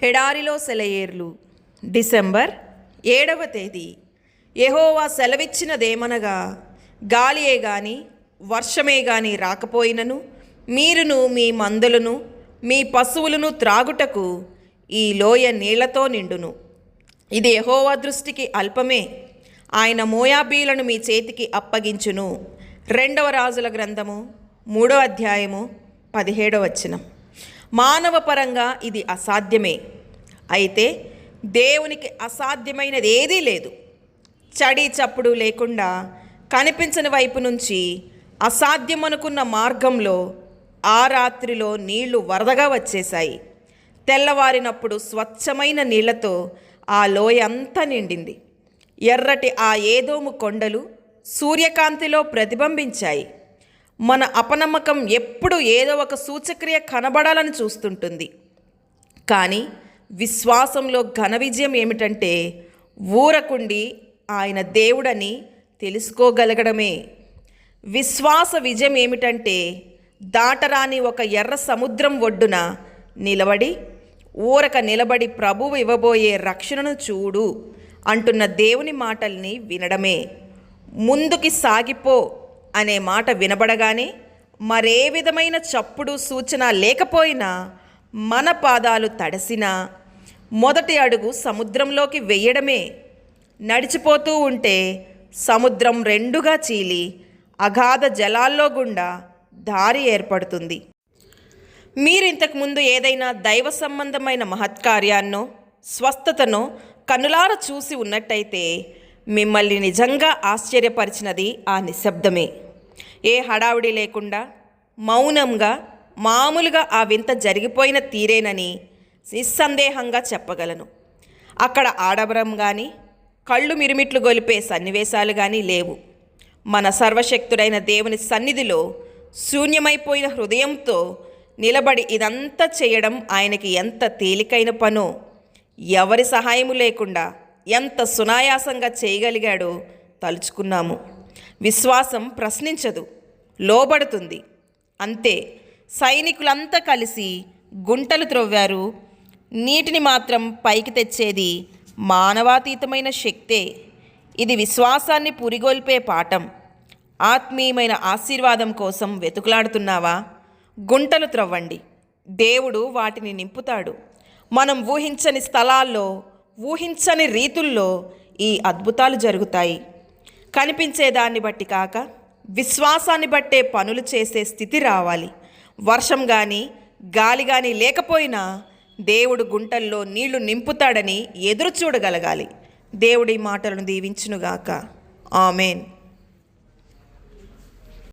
ఎడారిలో సెలయేర్లు. డిసెంబర్ 7వ తేదీ. యెహోవా సెలవిచ్చినదేమనగా, గాలియే గాని వర్షమే గాని రాకపోయినను మీరును మీ మందలను మీ పశువులను త్రాగుటకు ఈ లోయ నీళ్లతో నిండును. ఇది యెహోవా దృష్టికి అల్పమే. ఆయన మోయాబీలను మీ చేతికి అప్పగించును. 2వ రాజుల గ్రంథము 3వ అధ్యాయము 17వ వచనం. మానవ పరంగా ఇది అసాధ్యమే. అయితే దేవునికి అసాధ్యమైనది ఏదీ లేదు. చడి చప్పుడు లేకుండా కనిపించని వైపు నుంచి అసాధ్యమనుకున్న మార్గంలో ఆ రాత్రిలో నీళ్లు వరదగా వచ్చేశాయి. తెల్లవారినప్పుడు స్వచ్ఛమైన నీళ్లతో ఆ లోయ అంతా నిండింది. ఎర్రటి ఆ ఏదోము కొండలు సూర్యకాంతిలో ప్రతిబింబించాయి. మన అపనమ్మకం ఎప్పుడు ఏదో ఒక సూచక్రియ కనబడాలని చూస్తుంటుంది. కానీ విశ్వాసంలో ఘన విజయం ఏమిటంటే ఊరకుండి ఆయన దేవుడని తెలుసుకోగలగడమే. విశ్వాస విజయం ఏమిటంటే దాటరాని ఒక ఎర్ర సముద్రం ఒడ్డున నిలబడి ప్రభువు ఇవ్వబోయే రక్షణను చూడు అంటున్న దేవుని మాటల్ని వినడమే. ముందుకి సాగిపో అనే మాట వినబడగానే మరే విధమైన చప్పుడు సూచన లేకపోయినా మన పాదాలు తడిసినా మొదటి అడుగు సముద్రంలోకి వెయ్యడమే. నడిచిపోతూ ఉంటే సముద్రం రెండుగా చీలి అగాధ జలాల్లో గుండా దారి ఏర్పడుతుంది. మీరింతకుముందు ఏదైనా దైవ సంబంధమైన మహత్కార్యాన్నో స్వస్థతనో కన్నులార చూసి ఉన్నట్టయితే మిమ్మల్ని నిజంగా ఆశ్చర్యపరిచినది ఆ నిశ్శబ్దమే. ఏ హడావుడి లేకుండా మౌనంగా మామూలుగా ఆ వింత జరిగిపోయిన తీరేనని నిస్సందేహంగా చెప్పగలను. అక్కడ ఆడబరం కానీ కళ్ళు మిరుమిట్లు గొలిపే సన్నివేశాలు కానీ లేవు. మన సర్వశక్తుడైన దేవుని సన్నిధిలో శూన్యమైపోయిన హృదయంతో నిలబడి ఇదంతా చేయడం ఆయనకి ఎంత తేలికైన పనో, ఎవరి సహాయము లేకుండా ఎంత సునాయాసంగా చేయగలిగాడో తలుచుకున్నాము. విశ్వాసం ప్రశ్నించదు, లోబడుతుంది. అంతే. సైనికులంతా కలిసి గుంటలు త్రవ్వారు. నీటిని మాత్రం పైకి తెచ్చేది మానవాతీతమైన శక్తే. ఇది విశ్వాసాన్ని పురిగొల్పే పాఠం. ఆత్మీయమైన ఆశీర్వాదం కోసం వెతుకులాడుతున్నావా? గుంటలు త్రవ్వండి, దేవుడు వాటిని నింపుతాడు. మనం ఊహించని స్థలాల్లో ఊహించని రీతుల్లో ఈ అద్భుతాలు జరుగుతాయి. కనిపించేదాన్ని బట్టి కాక విశ్వాసాన్ని బట్టే పనులు చేసే స్థితి రావాలి. వర్షం కానీ గాలి కానీ లేకపోయినా దేవుడు గుంటల్లో నీళ్లు నింపుతాడని ఎదురు చూడగలగాలి. దేవుడి మాటలను దీవించునుగాక. ఆమెన్.